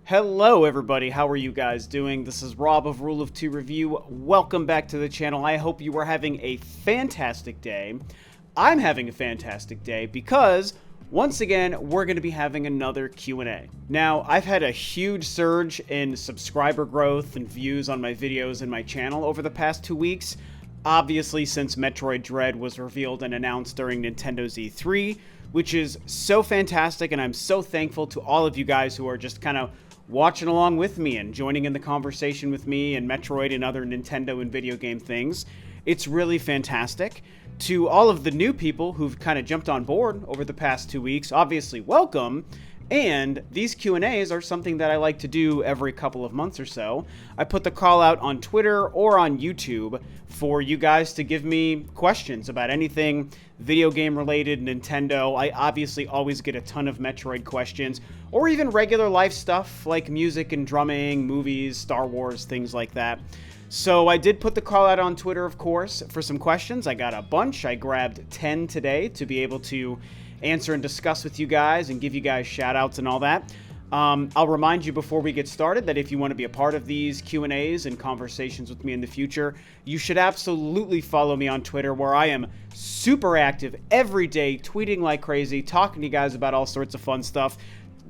Hello everybody, how are you guys doing? This is Rob of Rule of Two Review. Welcome back to the channel. I hope you are having a fantastic day. I'm having a fantastic day because once again, we're going to be having another Q&A. Now, I've had a huge surge in subscriber growth and views on my videos and my channel over the past 2 weeks. Obviously, since Metroid Dread was revealed and announced during Nintendo's E3, which is so fantastic, and I'm so thankful to all of you guys who are just kind of watching along with me and joining in the conversation with me and Metroid and other Nintendo and video game things. It's really fantastic. To all of the new people who've kind of jumped on board over the past 2 weeks, obviously welcome. And these Q&As are something that I like to do every couple of months or so. I put the call out on Twitter or on YouTube for you guys to give me questions about anything video game related, Nintendo. I obviously always get a ton of Metroid questions, or even regular life stuff like music and drumming, movies, Star Wars, things like that. So I did put the call out on Twitter, of course, for some questions. I got a bunch. I grabbed 10 today to be able to answer and discuss with you guys and give you guys shout outs and all that. I'll remind you before we get started that if you want to be a part of these Q&As and conversations with me in the future, you should absolutely follow me on Twitter, where I am super active every day, tweeting like crazy, talking to you guys about all sorts of fun stuff.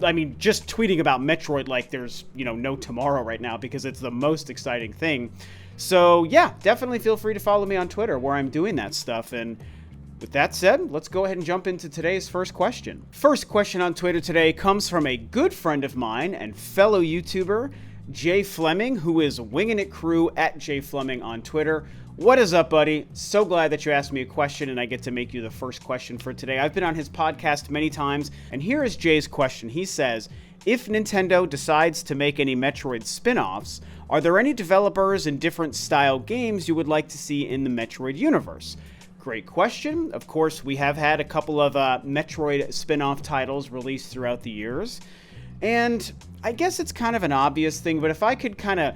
I mean, just tweeting about Metroid like there's, no tomorrow right now, because it's the most exciting thing. So yeah, definitely feel free to follow me on Twitter where I'm doing that stuff. And with that said, let's go ahead and jump into today's first question. First question on Twitter today comes from a good friend of mine and fellow YouTuber, Jay Fleming, who is Winging It Crew at Jay Fleming on Twitter. What is up, buddy? So glad that you asked me a question and I get to make you the first question for today. I've been on his podcast many times, and here is Jay's question. He says, if Nintendo decides to make any Metroid spin-offs, are there any developers and different style games you would like to see in the Metroid universe? Great question. Of course, we have had a couple of Metroid spin-off titles released throughout the years. And I guess it's kind of an obvious thing, but if I could kind of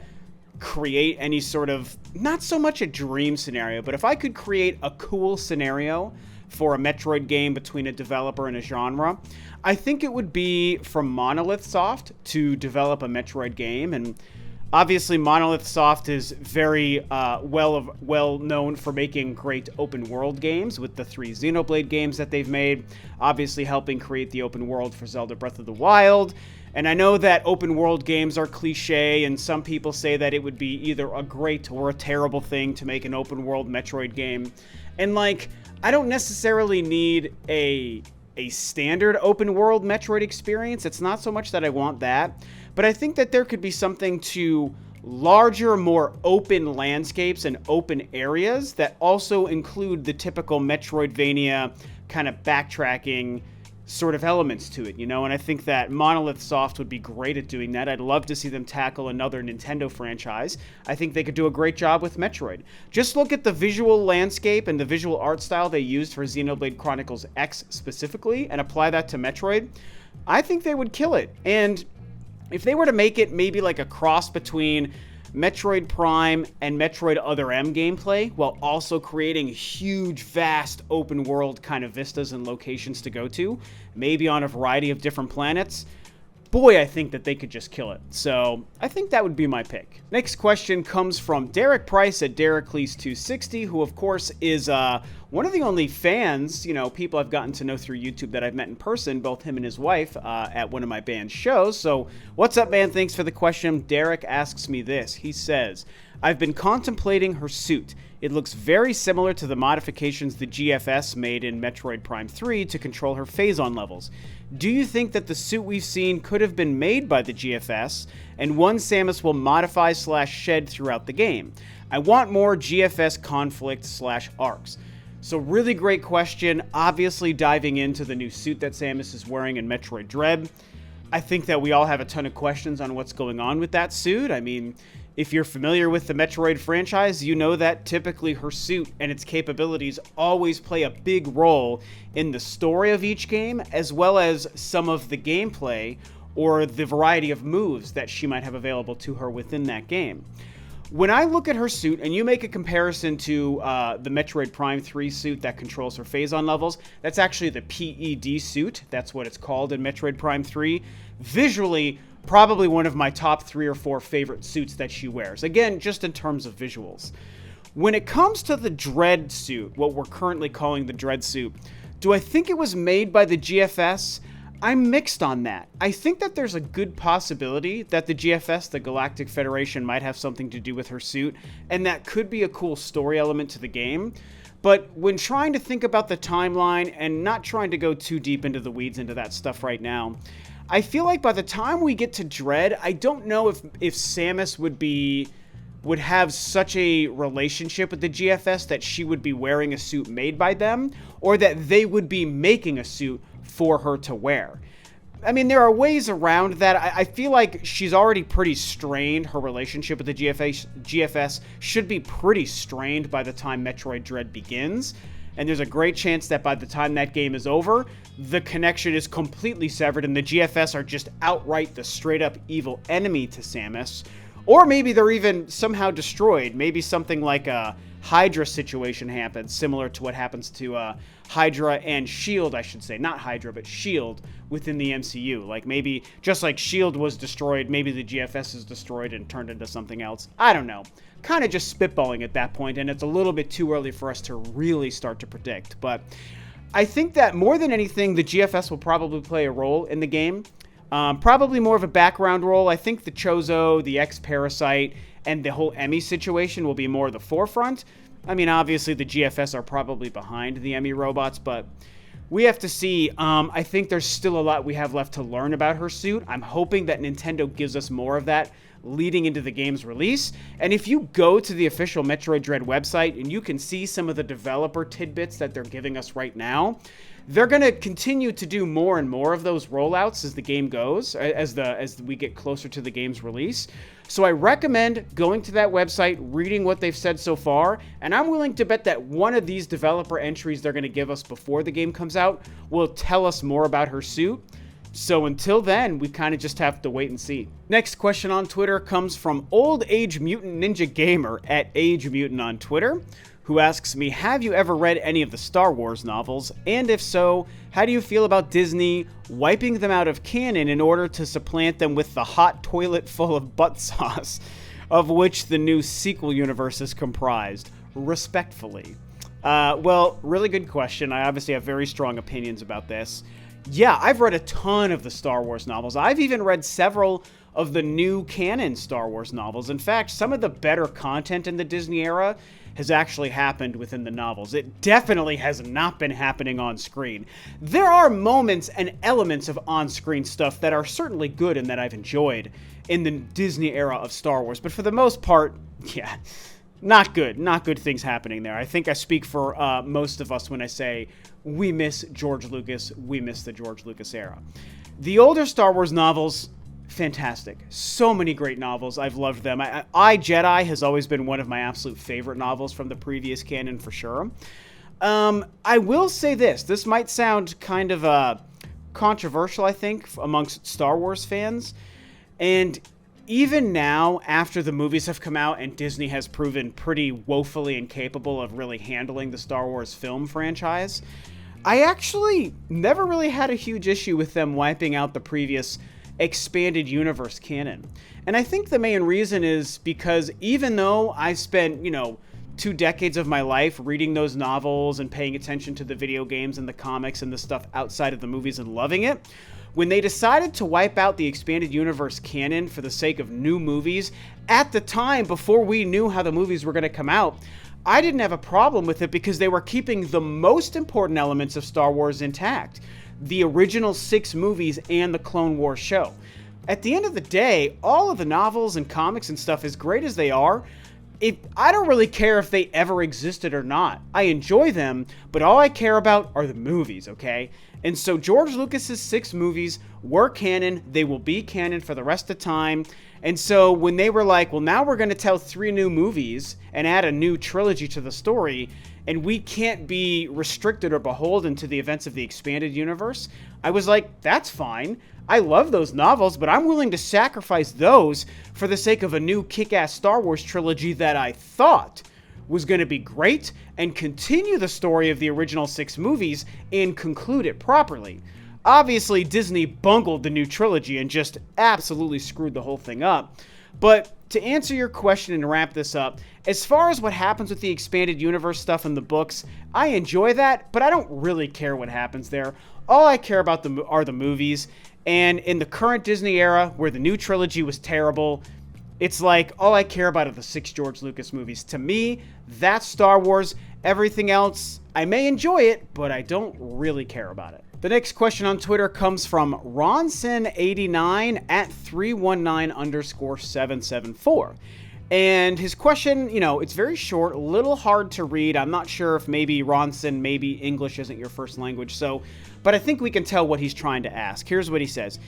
create any sort of, not so much a dream scenario, but if I could create a cool scenario for a Metroid game between a developer and a genre, I think it would be from Monolith Soft to develop a Metroid game. And obviously, Monolith Soft is very well known for making great open world games with the 3 Xenoblade games that they've made, obviously helping create the open world for Zelda Breath of the Wild. And I know that open world games are cliche, and some people say that it would be either a great or a terrible thing to make an open world Metroid game. And I don't necessarily need a standard open world Metroid experience. It's not so much that I want that, but I think that there could be something to larger, more open landscapes and open areas that also include the typical Metroidvania kind of backtracking sort of elements to it, and I think that Monolith Soft would be great at doing that. I'd love to see them tackle another Nintendo franchise. I think they could do a great job with Metroid. Just look at the visual landscape and the visual art style they used for Xenoblade Chronicles X specifically and apply that to Metroid. I think they would kill it. And if they were to make it maybe like a cross between Metroid Prime and Metroid Other M gameplay, while also creating huge, vast, open world kind of vistas and locations to go to, maybe on a variety of different planets, boy, I think that they could just kill it. So I think that would be my pick. Next question comes from Derek Price at Dereklees260, who of course is one of the only fans, people I've gotten to know through YouTube that I've met in person, both him and his wife, at one of my band's shows. So what's up, man? Thanks for the question. Derek asks me this. He says, I've been contemplating her suit. It looks very similar to the modifications the GFS made in Metroid Prime 3 to control her phase-on levels. Do you think that the suit we've seen could have been made by the GFS, and one Samus will modify/shed throughout the game? I want more GFS conflict/arcs. So really great question. Obviously diving into the new suit that Samus is wearing in Metroid Dread. I think that we all have a ton of questions on what's going on with that suit. I mean, if you're familiar with the Metroid franchise, you know that typically her suit and its capabilities always play a big role in the story of each game, as well as some of the gameplay or the variety of moves that she might have available to her within that game. When I look at her suit, and you make a comparison to the Metroid Prime 3 suit that controls her phase-on levels, that's actually the PED suit. That's what it's called in Metroid Prime 3. Visually, probably one of my top 3 or 4 favorite suits that she wears. Again, just in terms of visuals. When it comes to the Dread suit, what we're currently calling the Dread suit, do I think it was made by the GFS? I'm mixed on that. I think that there's a good possibility that the GFS, the Galactic Federation, might have something to do with her suit, and that could be a cool story element to the game. But when trying to think about the timeline and not trying to go too deep into the weeds into that stuff right now, I feel like by the time we get to Dread, I don't know if Samus would have such a relationship with the GFS that she would be wearing a suit made by them, or that they would be making a suit for her to wear. I mean, there are ways around that. I feel like she's already pretty strained. Her relationship with the GFS should be pretty strained by the time Metroid Dread begins. And there's a great chance that by the time that game is over, the connection is completely severed and the GFS are just outright the straight-up evil enemy to Samus. Or maybe they're even somehow destroyed. Maybe something like a Hydra situation happens, similar to what happens to Hydra and S.H.I.E.L.D., I should say. Not Hydra, but S.H.I.E.L.D. within the MCU. Like maybe, just like S.H.I.E.L.D. was destroyed, maybe the GFS is destroyed and turned into something else. I don't know. Kind of just spitballing at that point, and it's a little bit too early for us to really start to predict. But I think that more than anything, the GFS will probably play a role in the game. Probably more of a background role. I think the Chozo, the X-Parasite, and the whole Emmy situation will be more the forefront. I mean, obviously the GFS are probably behind the Emmy robots, but we have to see. I think there's still a lot we have left to learn about her suit. I'm hoping that Nintendo gives us more of that leading into the game's release. And if you go to the official Metroid Dread website and you can see some of the developer tidbits that they're giving us right now, they're going to continue to do more and more of those rollouts as the game goes, as we get closer to the game's release. So I recommend going to that website, reading what they've said so far, and I'm willing to bet that one of these developer entries they're going to give us before the game comes out will tell us more about her suit. So until then, we kind of just have to wait and see. Next question on Twitter comes from Old Age Mutant Ninja Gamer at Age Mutant on Twitter, who asks me, have you ever read any of the Star Wars novels? And if so, how do you feel about Disney wiping them out of canon in order to supplant them with the hot toilet full of butt sauce, of which the new sequel universe is comprised? Respectfully. Well, really good question. I obviously have very strong opinions about this. Yeah, I've read a ton of the Star Wars novels. I've even read several of the new canon Star Wars novels. In fact, some of the better content in the Disney era has actually happened within the novels. It definitely has not been happening on screen. There are moments and elements of on-screen stuff that are certainly good and that I've enjoyed in the Disney era of Star Wars, but for the most part, yeah, not good. Not good things happening there. I think I speak for most of us when I say we miss George Lucas, we miss the George Lucas era. The older Star Wars novels, fantastic. So many great novels. I've loved them. I, Jedi has always been one of my absolute favorite novels from the previous canon for sure. I will say this. This might sound kind of controversial, I think, amongst Star Wars fans. And even now, after the movies have come out and Disney has proven pretty woefully incapable of really handling the Star Wars film franchise, I actually never really had a huge issue with them wiping out the previous expanded universe canon. And I think the main reason is because even though I spent, 2 decades of my life reading those novels and paying attention to the video games and the comics and the stuff outside of the movies and loving it, when they decided to wipe out the expanded universe canon for the sake of new movies, at the time, before we knew how the movies were going to come out, I didn't have a problem with it because they were keeping the most important elements of Star Wars intact. The original 6 movies and the Clone Wars show. At the end of the day, all of the novels and comics and stuff, as great as they are, I don't really care if they ever existed or not. I enjoy them, but all I care about are the movies, okay? And so George Lucas's 6 movies were canon. They will be canon for the rest of time. And so when they were like, well, now we're going to tell 3 new movies and add a new trilogy to the story, and we can't be restricted or beholden to the events of the expanded universe, I was like, that's fine. I love those novels, but I'm willing to sacrifice those for the sake of a new kick-ass Star Wars trilogy that I thought was going to be great and continue the story of the original 6 movies and conclude it properly. Obviously, Disney bungled the new trilogy and just absolutely screwed the whole thing up. But to answer your question and wrap this up, as far as what happens with the expanded universe stuff in the books, I enjoy that, but I don't really care what happens there. All I care about are the movies, and in the current Disney era, where the new trilogy was terrible, it's like, all I care about are the 6 George Lucas movies. To me, that's Star Wars. Everything else, I may enjoy it, but I don't really care about it. The next question on Twitter comes from Ronson89 at 319_774. And his question, it's very short, a little hard to read. I'm not sure if maybe Ronson, maybe English isn't your first language, but I think we can tell what he's trying to ask. Here's what he says.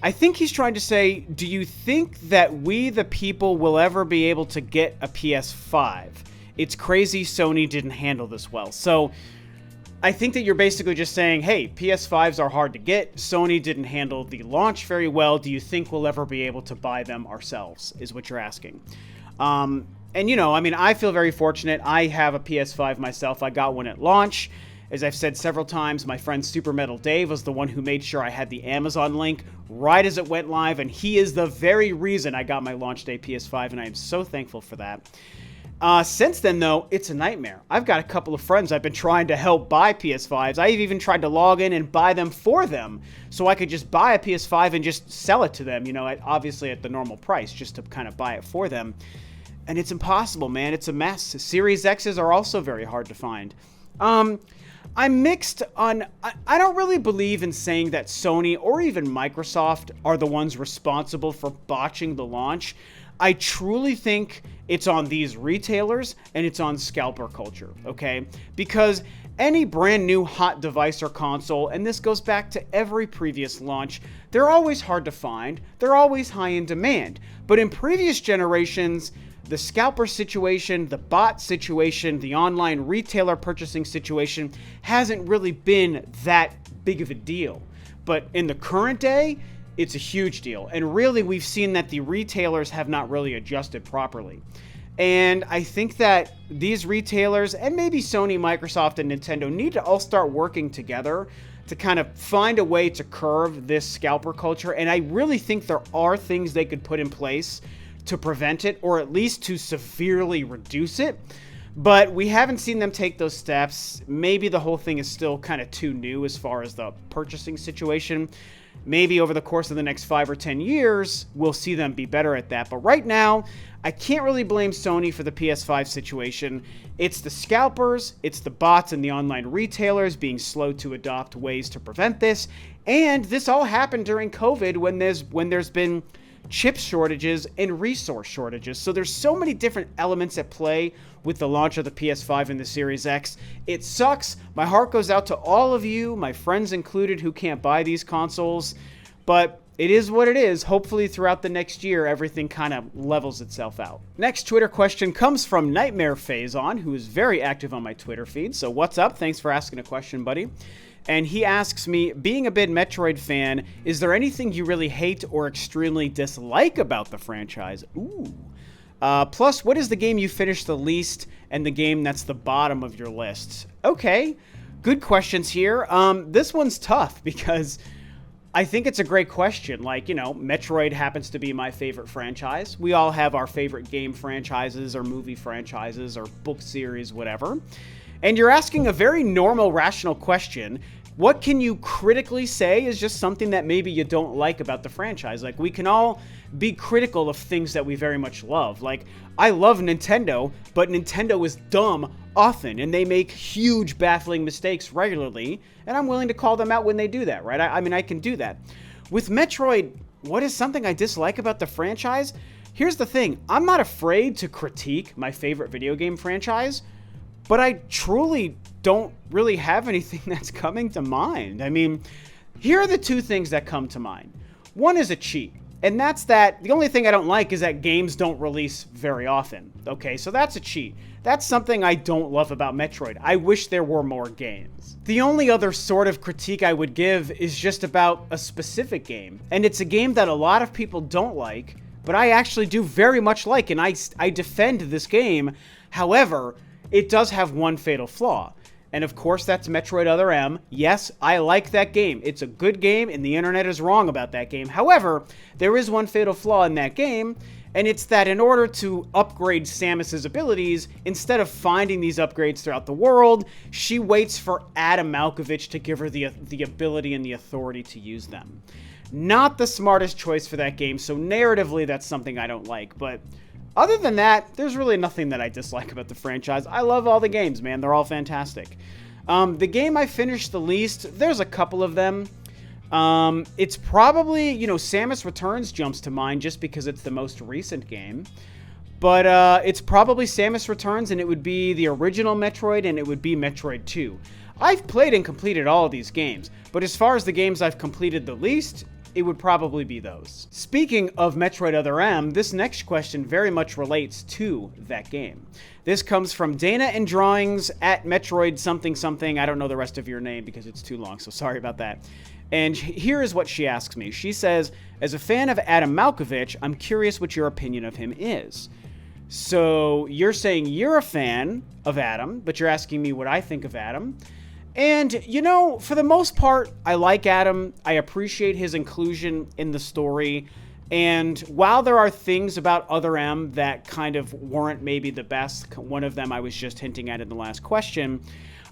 I think he's trying to say, do you think that we, the people, will ever be able to get a PS5? It's crazy Sony didn't handle this well. So I think that you're basically just saying, hey, PS5s are hard to get. Sony didn't handle the launch very well. Do you think we'll ever be able to buy them ourselves, is what you're asking. I feel very fortunate. I have a PS5 myself. I got one at launch. As I've said several times, my friend Super Metal Dave was the one who made sure I had the Amazon link right as it went live, and he is the very reason I got my launch day PS5, and I am so thankful for that. Since then, though, it's a nightmare. I've got a couple of friends I've been trying to help buy PS5s. I've even tried to log in and buy them for them so I could just buy a PS5 and just sell it to them, obviously at the normal price, just to kind of buy it for them. And it's impossible, man. It's a mess. Series X's are also very hard to find. I'm mixed on... I don't really believe in saying that Sony or even Microsoft are the ones responsible for botching the launch. I truly think it's on these retailers and it's on scalper culture, okay? Because any brand new hot device or console, and this goes back to every previous launch, they're always hard to find, they're always high in demand. But in previous generations, the scalper situation, the bot situation, the online retailer purchasing situation hasn't really been that big of a deal. But in the current day, it's a huge deal. And really, we've seen that the retailers have not really adjusted properly. And I think that these retailers, and maybe Sony, Microsoft, and Nintendo, need to all start working together to kind of find a way to curb this scalper culture. And I really think there are things they could put in place to prevent it, or at least to severely reduce it. But we haven't seen them take those steps. Maybe the whole thing is still kind of too new as far as the purchasing situation. Maybe over the course of the next 5 or 10 years, we'll see them be better at that. But right now, I can't really blame Sony for the PS5 situation. It's the scalpers, it's the bots and the online retailers being slow to adopt ways to prevent this. And this all happened during COVID when there's been chip shortages and resource shortages. So there's so many different elements at play with the launch of the PS5 and the Series X. It sucks. My heart goes out to all of you, my friends included, who can't buy these consoles. But it is what it is. Hopefully throughout the next year, everything kind of levels itself out. Next Twitter question comes from Nightmare Phazon, who is very active on my Twitter feed. So what's up? Thanks for asking a question, buddy. And he asks me, being a big Metroid fan, is there anything you really hate or extremely dislike about the franchise? Ooh. Plus, what is the game you finished the least and the game that's the bottom of your list? Okay, good questions here. This one's tough because I think it's a great question. Metroid happens to be my favorite franchise. We all have our favorite game franchises or movie franchises or book series, whatever. And you're asking a very normal, rational question. What can you critically say is just something that maybe you don't like about the franchise? We can all be critical of things that we very much love. I love Nintendo, but Nintendo is dumb often, and they make huge, baffling mistakes regularly, and I'm willing to call them out when they do that, right? I can do that. With Metroid, what is something I dislike about the franchise? Here's the thing. I'm not afraid to critique my favorite video game franchise, but I truly don't really have anything that's coming to mind. Here are the two things that come to mind. One is a cheat, and that's that the only thing I don't like is that games don't release very often. Okay, so that's a cheat. That's something I don't love about Metroid. I wish there were more games. The only other sort of critique I would give is just about a specific game, and it's a game that a lot of people don't like, but I actually do very much like, and I defend this game. However, it does have one fatal flaw. And of course, that's Metroid Other M. Yes, I like that game. It's a good game, and the internet is wrong about that game. However, there is one fatal flaw in that game, and it's that in order to upgrade Samus's abilities, instead of finding these upgrades throughout the world, she waits for Adam Malkovich to give her the ability and the authority to use them. Not the smartest choice for that game, so narratively, that's something I don't like, but other than that, there's really nothing that I dislike about the franchise. I love all the games, man. They're all fantastic. The game I finished the least, there's a couple of them. It's probably, Samus Returns jumps to mind just because it's the most recent game. But it's probably Samus Returns, and it would be the original Metroid, and it would be Metroid 2. I've played and completed all of these games, but as far as the games I've completed the least, it would probably be those. Speaking of Metroid Other M, this next question very much relates to that game. This comes from Dana and Drawings at Metroid something something. I don't know the rest of your name because it's too long, so sorry about that. And here is what she asks me. She says, as a fan of Adam Malkovich, I'm curious what your opinion of him is. So you're saying you're a fan of Adam, but you're asking me what I think of Adam. And, for the most part, I like Adam. I appreciate his inclusion in the story. And while there are things about Other M that kind of weren't maybe the best, one of them I was just hinting at in the last question,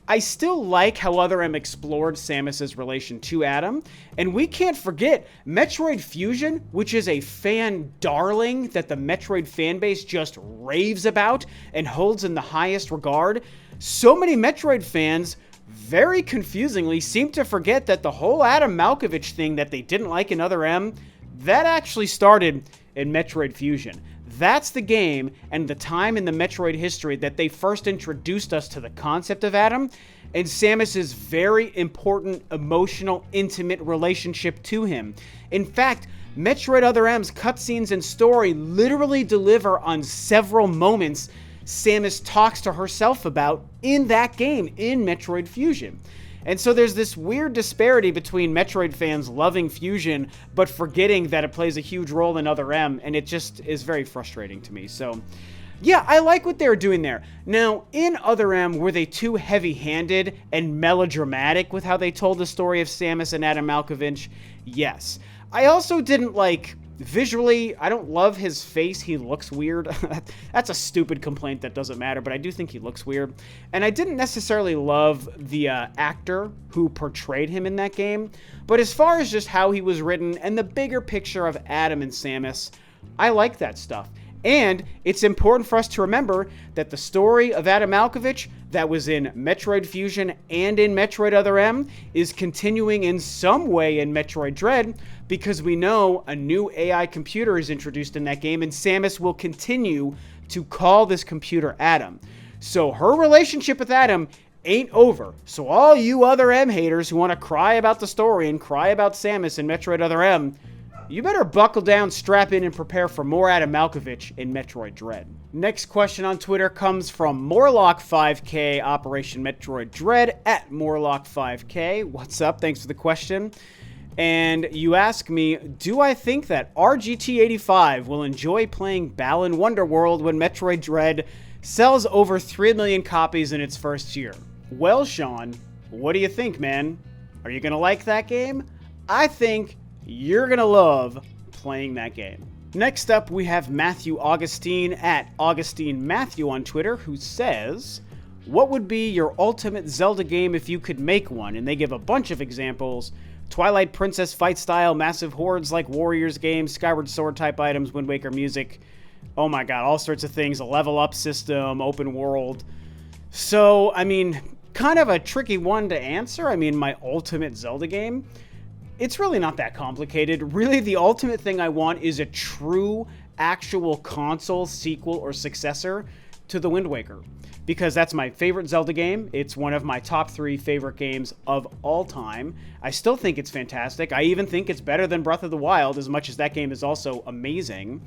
I still like how Other M explored Samus's relation to Adam. And we can't forget Metroid Fusion, which is a fan darling that the Metroid fanbase just raves about and holds in the highest regard. So many Metroid fans very confusingly seem to forget that the whole Adam Malkovich thing that they didn't like in Other M, that actually started in Metroid Fusion. That's the game and the time in the Metroid history that they first introduced us to the concept of Adam and Samus's very important, emotional, intimate relationship to him. In fact, Metroid Other M's cutscenes and story literally deliver on several moments Samus talks to herself about in that game, in Metroid Fusion. And so there's this weird disparity between Metroid fans loving Fusion, but forgetting that it plays a huge role in Other M, and it just is very frustrating to me. So, yeah, I like what they're doing there. Now, in Other M, were they too heavy-handed and melodramatic with how they told the story of Samus and Adam Malkovich? Yes. I also didn't visually, I don't love his face. He looks weird. That's a stupid complaint that doesn't matter, but I do think he looks weird. And I didn't necessarily love the actor who portrayed him in that game. But as far as just how he was written and the bigger picture of Adam and Samus, I like that stuff. And it's important for us to remember that the story of Adam Malkovich that was in Metroid Fusion and in Metroid Other M is continuing in some way in Metroid Dread, because we know a new AI computer is introduced in that game, and Samus will continue to call this computer Adam. So her relationship with Adam ain't over. So all you Other M haters who want to cry about the story and cry about Samus in Metroid Other M, you better buckle down, strap in, and prepare for more Adam Malkovich in Metroid Dread. Next question on Twitter comes from Morlock5K, Operation Metroid Dread, at Morlock5K. What's up? Thanks for the question. And you ask me, do I think that RGT85 will enjoy playing Balan Wonderworld when Metroid Dread sells over 3 million copies in its first year? Well, Sean, what do you think, man? Are you going to like that game? I think you're going to love playing that game. Next up, we have Matthew Augustine at Augustine Matthew on Twitter, who says, what would be your ultimate Zelda game if you could make one? And they give a bunch of examples. Twilight Princess fight style, massive hordes like Warriors games, Skyward Sword type items, Wind Waker music. Oh my god, all sorts of things. A level up system, open world. So, kind of a tricky one to answer. My ultimate Zelda game. It's really not that complicated. Really, the ultimate thing I want is a true, actual console sequel or successor to the Wind Waker. Because that's my favorite Zelda game. It's one of my top 3 favorite games of all time. I still think it's fantastic. I even think it's better than Breath of the Wild, as much as that game is also amazing.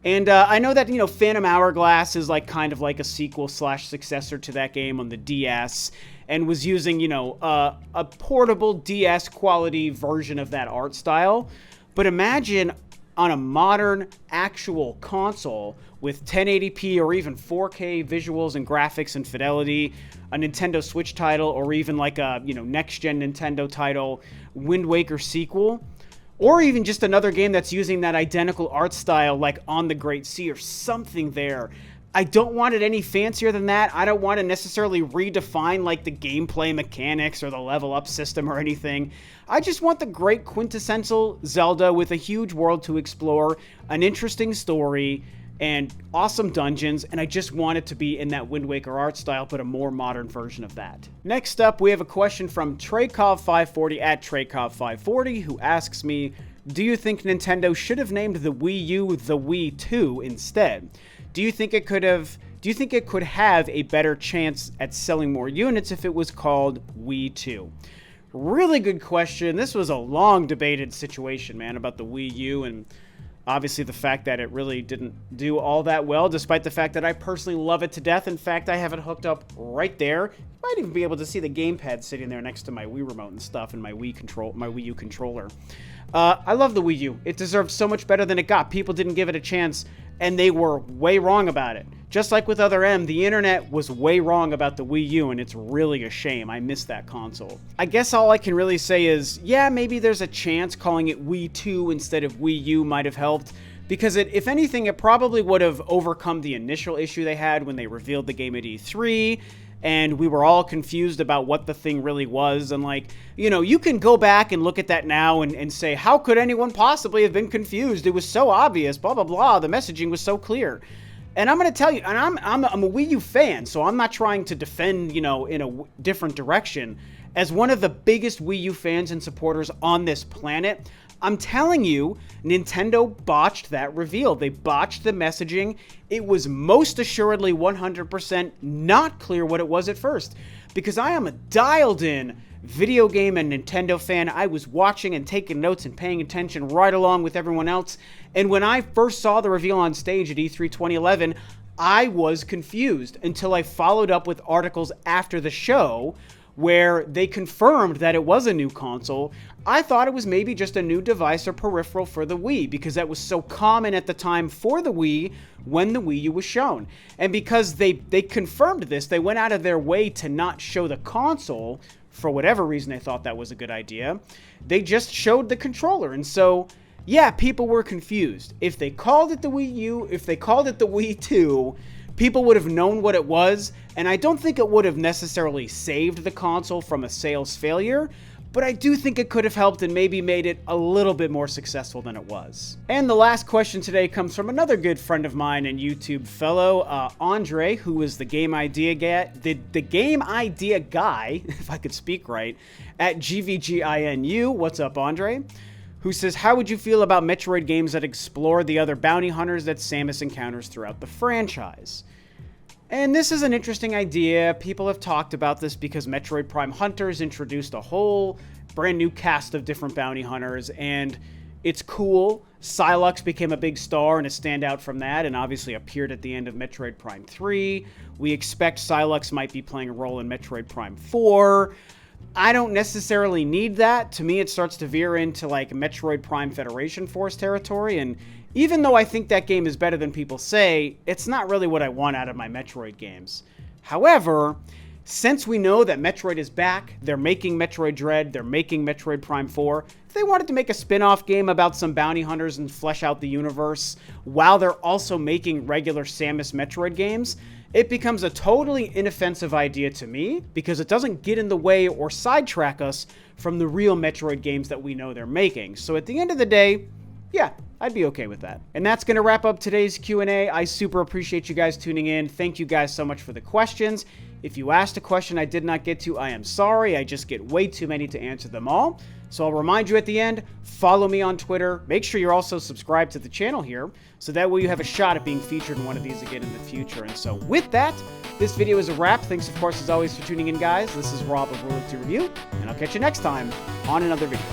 And I know that, Phantom Hourglass is kind of like a sequel / successor to that game on the DS, and was using, a portable DS quality version of that art style. But imagine on a modern actual console with 1080p or even 4K visuals and graphics and fidelity, a Nintendo Switch title, or even like a, next-gen Nintendo title, Wind Waker sequel, or even just another game that's using that identical art style like On the Great Sea or something there. I don't want it any fancier than that. I don't want to necessarily redefine like the gameplay mechanics or the level up system or anything. I just want the great quintessential Zelda with a huge world to explore, an interesting story, and awesome dungeons, and I just want it to be in that Wind Waker art style, but a more modern version of that. Next up, we have a question from Traykov540 at Traykov540, who asks me, do you think Nintendo should have named the Wii U the Wii 2 instead? Do you think it could have a better chance at selling more units if it was called Wii 2? Really good question. This was a long debated situation, man, about the Wii U, and obviously the fact that it really didn't do all that well, despite the fact that I personally love it to death. In fact, I have it hooked up right there. You might even be able to see the gamepad sitting there next to my Wii remote and stuff, and my Wii U controller. I love the Wii U. It deserved so much better than it got. People didn't give it a chance, and they were way wrong about it. Just like with Other M, the internet was way wrong about the Wii U, and it's really a shame. I miss that console. I guess all I can really say is, yeah, maybe there's a chance calling it Wii 2 instead of Wii U might have helped, because if anything, it probably would have overcome the initial issue they had when they revealed the game at E3, and we were all confused about what the thing really was. And like, you can go back and look at that now and say, how could anyone possibly have been confused? It was so obvious, blah, blah, blah. The messaging was so clear. And I'm going to tell you, and I'm a Wii U fan, so I'm not trying to defend, in a different direction. As one of the biggest Wii U fans and supporters on this planet, I'm telling you, Nintendo botched that reveal. They botched the messaging. It was most assuredly 100% not clear what it was at first. Because I am a dialed-in video game and Nintendo fan. I was watching and taking notes and paying attention right along with everyone else. And when I first saw the reveal on stage at E3 2011, I was confused until I followed up with articles after the show where they confirmed that it was a new console. I thought it was maybe just a new device or peripheral for the Wii, because that was so common at the time for the Wii when the Wii U was shown. And because they confirmed this, they went out of their way to not show the console. For whatever reason they thought that was a good idea. They just showed the controller. And so, yeah, people were confused. If they called it the Wii U, if they called it the Wii 2, people would have known what it was, and I don't think it would have necessarily saved the console from a sales failure, but I do think it could have helped and maybe made it a little bit more successful than it was. And the last question today comes from another good friend of mine and YouTube fellow, Andre, who is the game idea guy, the game idea guy, if I could speak right, at GVGINU. What's up, Andre? Who says, how would you feel about Metroid games that explore the other bounty hunters that Samus encounters throughout the franchise? And this is an interesting idea. People have talked about this because Metroid Prime Hunters introduced a whole brand new cast of different bounty hunters, and it's cool. Psylocke became a big star and a standout from that, and obviously appeared at the end of Metroid Prime 3. We expect Psylocke might be playing a role in Metroid Prime 4. I don't necessarily need that. To me, it starts to veer into like Metroid Prime Federation Force territory, and even though I think that game is better than people say, it's not really what I want out of my Metroid games. However, since we know that Metroid is back, they're making Metroid Dread, they're making Metroid Prime 4, if they wanted to make a spin-off game about some bounty hunters and flesh out the universe, while they're also making regular Samus Metroid games, it becomes a totally inoffensive idea to me, because it doesn't get in the way or sidetrack us from the real Metroid games that we know they're making. So at the end of the day, yeah, I'd be okay with that. And that's going to wrap up today's Q&A. I super appreciate you guys tuning in. Thank you guys so much for the questions. If you asked a question I did not get to, I am sorry. I just get way too many to answer them all. So I'll remind you at the end, follow me on Twitter. Make sure you're also subscribed to the channel here, so that way you have a shot at being featured in one of these again in the future. And so with that, this video is a wrap. Thanks, of course, as always, for tuning in, guys. This is Rob of Ro2R Review, and I'll catch you next time on another video.